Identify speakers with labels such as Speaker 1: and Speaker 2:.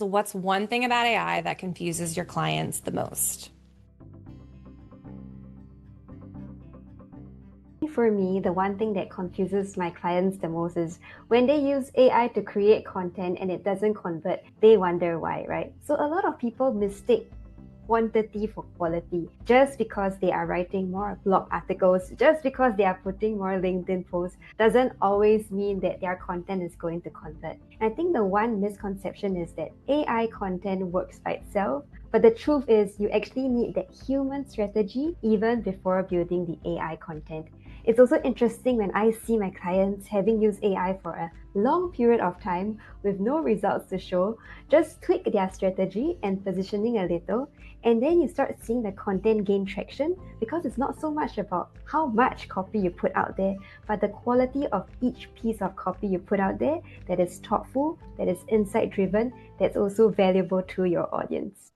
Speaker 1: So what's one thing about AI that confuses your clients the most?
Speaker 2: For me, the one thing that confuses my clients the most is when they use AI to create content and it doesn't convert, they wonder why, right? So a lot of people mistake quantity for quality just because they are writing more blog articles, just because they are putting more LinkedIn posts, doesn't always mean that their content is going to convert. And I think the one misconception is that AI content works by itself, but the truth is you actually need that human strategy even before building the AI content. It's also interesting when I see my clients having used AI for a long period of time with no results to show, just tweak their strategy and positioning a little, and then you start seeing the content gain traction because it's not so much about how much copy you put out there, but the quality of each piece of copy you put out there that is thoughtful, that is insight driven, that's also valuable to your audience.